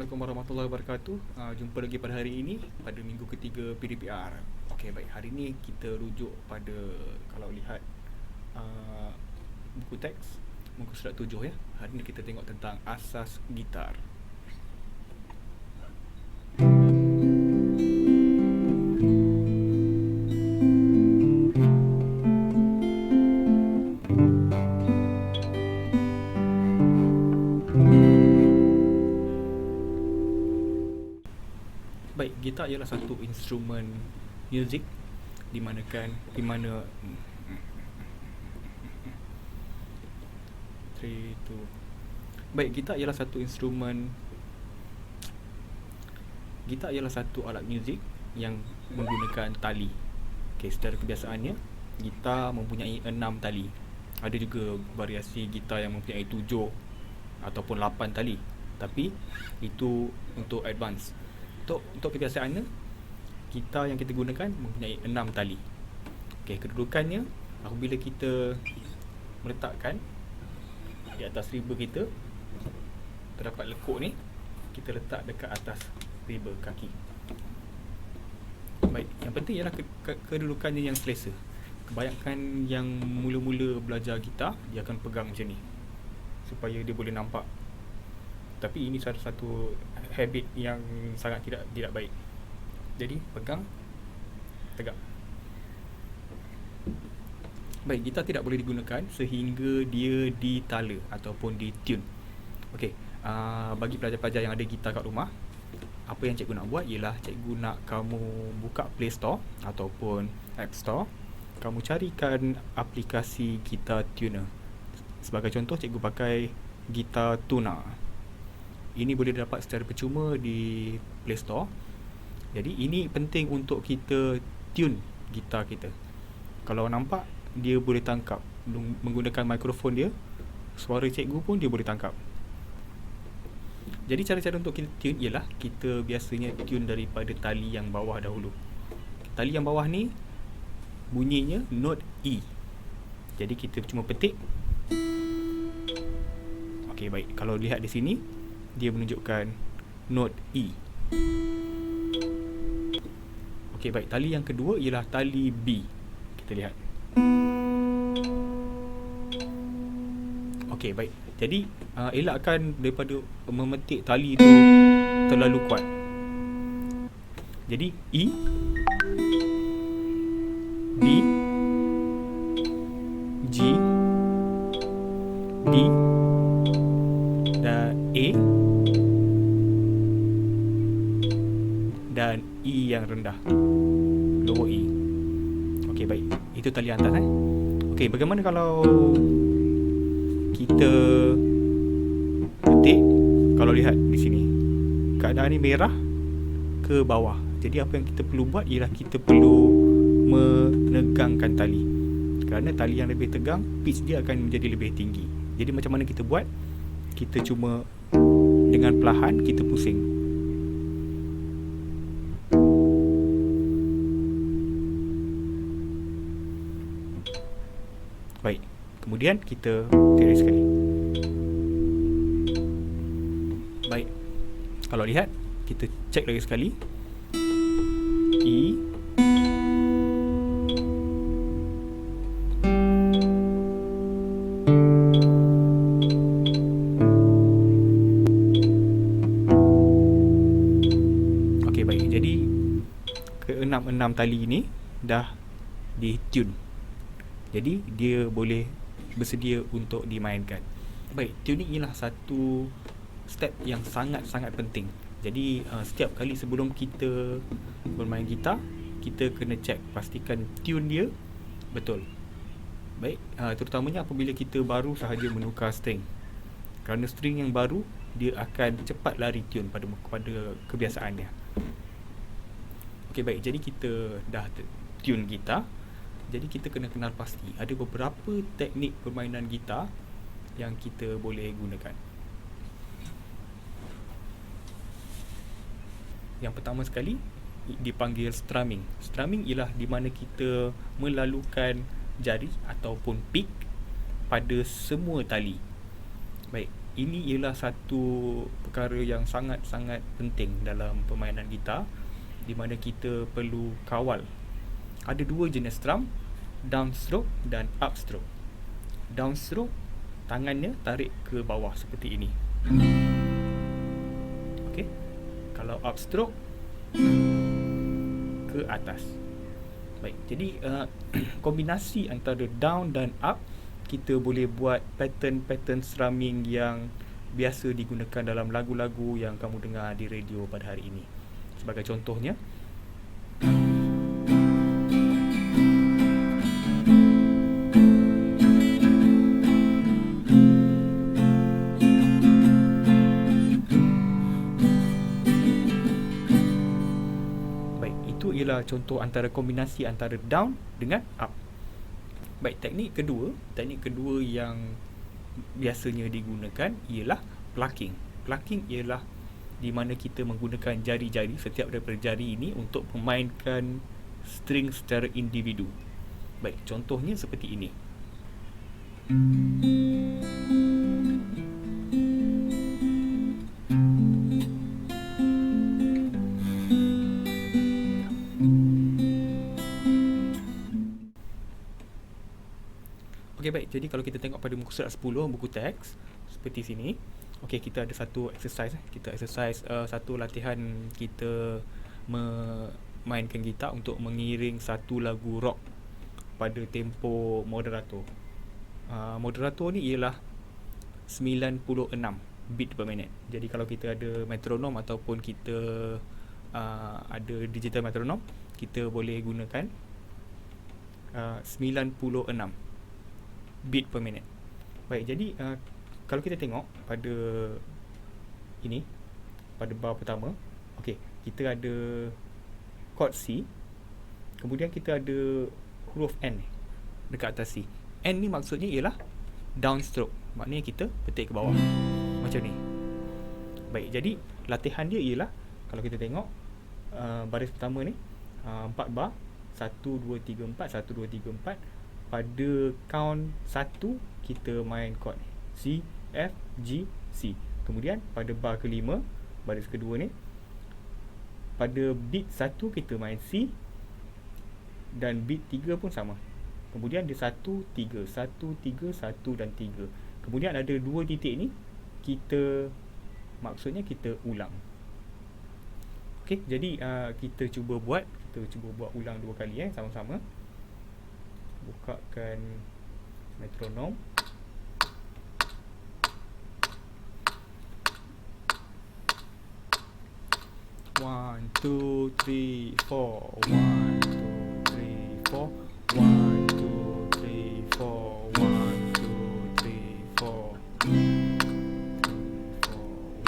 Assalamualaikum warahmatullahi wabarakatuh. Jumpa lagi pada hari ini pada minggu ketiga PDPR. Okey, baik. Hari ini kita rujuk pada, kalau lihat uh, buku teks muka surat 7 ya. Hari ini kita tengok tentang asas gitar. Baik, gitar ialah satu instrumen muzik di mana 3 2. Baik, gitar ialah satu alat muzik yang menggunakan tali. Okey, secara kebiasaannya gitar mempunyai 6 tali. Ada juga variasi gitar yang mempunyai 7 ataupun 8 tali. Tapi itu untuk advance. Untuk kebiasaannya, gitar yang kita gunakan mempunyai 6 tali. Okey, kedudukannya apabila kita meletakkan di atas riba kita, terdapat lekuk ni, kita letak dekat atas riba kaki. Baik, yang penting ialah kedudukannya yang selesa. Kebanyakan yang mula-mula belajar gitar, dia akan pegang macam ni supaya dia boleh nampak. Tapi ini salah satu habit yang sangat tidak baik. Jadi pegang tegak. Baik, gitar tidak boleh digunakan sehingga dia ditala ataupun ditune. Okey, bagi pelajar-pelajar yang ada gitar kat rumah, apa yang cikgu nak buat ialah cikgu nak kamu buka Play Store ataupun App Store. Kamu carikan aplikasi Guitar Tuner. Sebagai contoh, cikgu pakai Guitar Tuner. Ini boleh dapat secara percuma di Play Store. Jadi ini penting untuk kita tune gitar kita. Kalau nampak, dia boleh tangkap menggunakan mikrofon dia. Suara cikgu pun dia boleh tangkap. Jadi cara-cara untuk kita tune ialah kita biasanya tune daripada tali yang bawah dahulu. Tali yang bawah ni bunyinya note E. Jadi kita cuma petik. Okey, baik. Kalau lihat di sini, dia menunjukkan note E. Okey, baik. Tali yang kedua ialah tali B. Kita lihat. Okey, baik. Jadi elakkan daripada memetik tali itu terlalu kuat. Jadi E, B, G, D dan A dan E yang rendah, lower E. Okey, baik. Itu tali atas Okey, bagaimana kalau kita petik? Kalau lihat di sini, keadaan ni merah ke bawah. Jadi apa yang kita perlu buat ialah kita perlu menegangkan tali. Kerana tali yang lebih tegang, pitch dia akan menjadi lebih tinggi. Jadi macam mana kita buat? Kita cuma dengan perlahan kita pusing. Baik, kemudian kita tiris sekali. Baik, kalau lihat, kita cek lagi sekali. E, okey, baik. Jadi ke-6 tali ini dah di-tune. Jadi dia boleh bersedia untuk dimainkan. Baik, tuning ialah satu step yang sangat-sangat penting. Jadi setiap kali sebelum kita bermain gitar, kita kena check, pastikan tune dia betul. Baik, terutamanya apabila kita baru sahaja menukar string. Kerana string yang baru, dia akan cepat lari tune pada kebiasaannya. Okey, baik. Jadi kita dah tune gitar. Jadi kita kena kenal pasti ada beberapa teknik permainan gitar yang kita boleh gunakan. Yang pertama sekali dipanggil strumming. Strumming ialah di mana kita melalukan jari ataupun pick pada semua tali. Baik, ini ialah satu perkara yang sangat-sangat penting dalam permainan gitar, di mana kita perlu kawal. Ada dua jenis strum, downstroke dan upstroke. Downstroke, tangannya tarik ke bawah seperti ini. Okey. Kalau upstroke, ke atas. Baik, jadi kombinasi antara down dan up, kita boleh buat pattern-pattern strumming yang biasa digunakan dalam lagu-lagu yang kamu dengar di radio pada hari ini. Sebagai contohnya, baik, itu ialah contoh antara kombinasi antara down dengan up. Baik, teknik kedua yang biasanya digunakan ialah plucking. Plucking ialah di mana kita menggunakan jari-jari, setiap daripada jari ini untuk memainkan string secara individu. Baik, contohnya seperti ini. Okey, baik. Jadi kalau kita tengok pada muka surat 10, buku teks seperti sini. Okey, kita ada satu exercise. Kita exercise satu latihan kita memainkan gitar untuk mengiring satu lagu rock pada tempo moderato. Moderato ni ialah 96 beat per minit. Jadi kalau kita ada metronom ataupun kita ada digital metronom, kita boleh gunakan 96 beat per minute. Baik, jadi kalau kita tengok pada ini, pada bar pertama, okey, kita ada chord C, kemudian kita ada huruf N dekat atas C. N ni maksudnya ialah downstroke, maknanya kita petik ke bawah macam ni. Baik, jadi latihan dia ialah, kalau kita tengok baris pertama ni 4 bar, 1 2 3 4, 1 2 3 4. Pada count 1 kita main chord C, F, G, C. Kemudian pada bar kelima, baris kedua ni, pada beat 1 kita main C, dan beat 3 pun sama. Kemudian dia 1 3 1 3 1 dan 3. Kemudian ada 2 titik ni, kita maksudnya kita ulang. Okey, jadi kita cuba buat ulang 2 kali sama-sama. Bukakan metronom. One, two, three, four. One, two, three, four. One, two, three, four. One, two, three, four.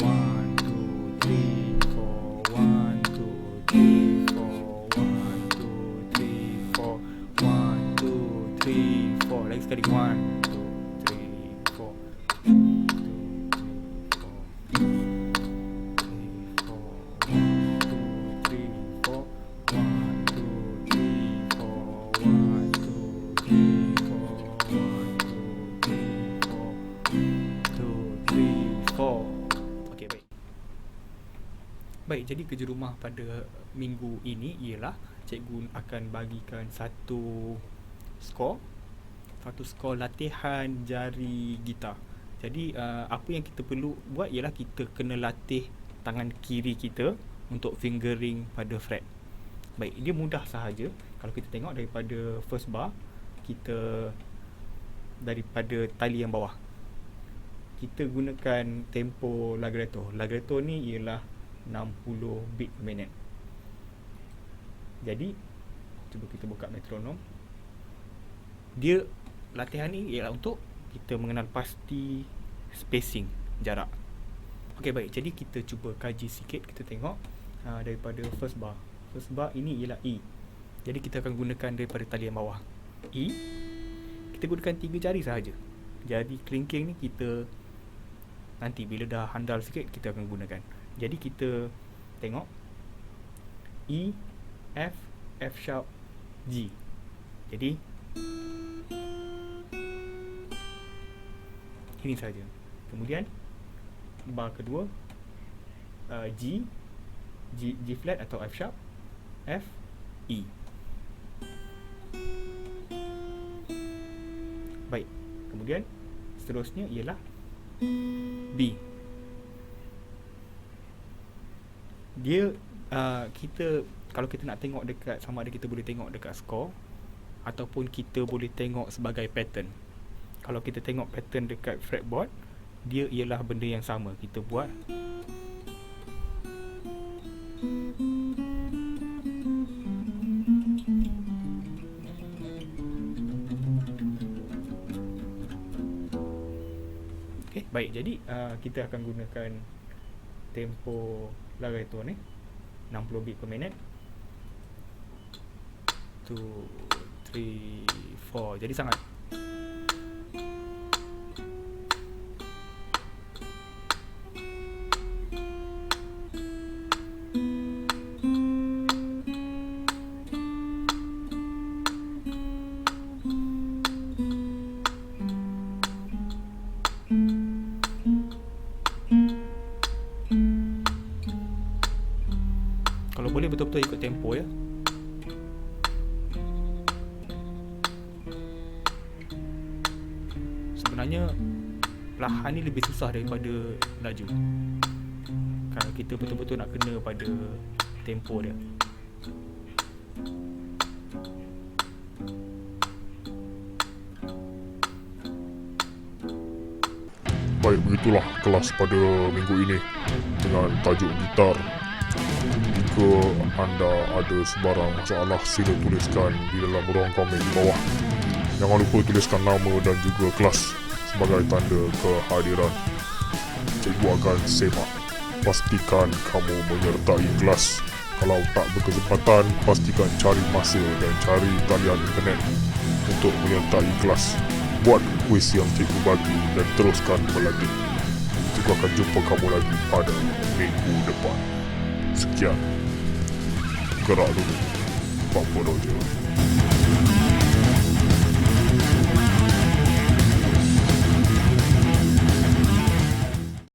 One, two, three, four. One, two, three, four. One, two, three, four. One, two, three, four. Lagi sekali. One, two, three, four. Baik, jadi kerja rumah pada minggu ini ialah cikgu akan bagikan satu skor latihan jari gitar. Jadi apa yang kita perlu buat ialah kita kena latih tangan kiri kita untuk fingering pada fret. Baik, dia mudah sahaja. Kalau kita tengok daripada first bar, kita daripada tali yang bawah, kita gunakan tempo Lagretto. Lagretto ni ialah 60 beat per minit. Jadi cuba kita buka metronom. Dia latihan ni ialah untuk kita mengenal pasti spacing, jarak. Okey, baik. Jadi kita cuba kaji sikit. Kita tengok daripada first bar. First bar ini ialah E. Jadi kita akan gunakan daripada tali yang bawah. E, kita gunakan 3 jari sahaja. Jadi kelingking ni kita nanti bila dah handal sikit kita akan gunakan. Jadi kita tengok E, F, F sharp, G. Jadi ini saja. Kemudian bar kedua, G flat atau F sharp, F, E. Baik, kemudian seterusnya ialah B. Dia kalau kita nak tengok dekat, sama ada kita boleh tengok dekat score ataupun kita boleh tengok sebagai pattern. Kalau kita tengok pattern dekat fretboard, dia ialah benda yang sama. Kita buat okay, baik. Jadi kita akan gunakan tempo larai tu ni 60 beat per minit. 2, 3, 4. Jadi sangat kalau boleh betul-betul ikut tempo ya. Sebenarnya perlahan ni lebih susah daripada laju, kalau kita betul-betul nak kena pada tempo dia. Baik, begitulah kelas pada minggu ini dengan tajuk gitar. Jika anda ada sebarang masalah, sila tuliskan di dalam ruang komen di bawah. Jangan lupa tuliskan nama dan juga kelas sebagai tanda kehadiran. Cikgu akan semak. Pastikan kamu menyertai kelas. Kalau tak berkesempatan, pastikan cari masa dan cari talian internet untuk menyertai kelas. Buat kuis yang cikgu bagi dan teruskan berlatih. Cikgu akan jumpa kamu lagi pada minggu depan. Sekian. Gerak dulu. 40 je.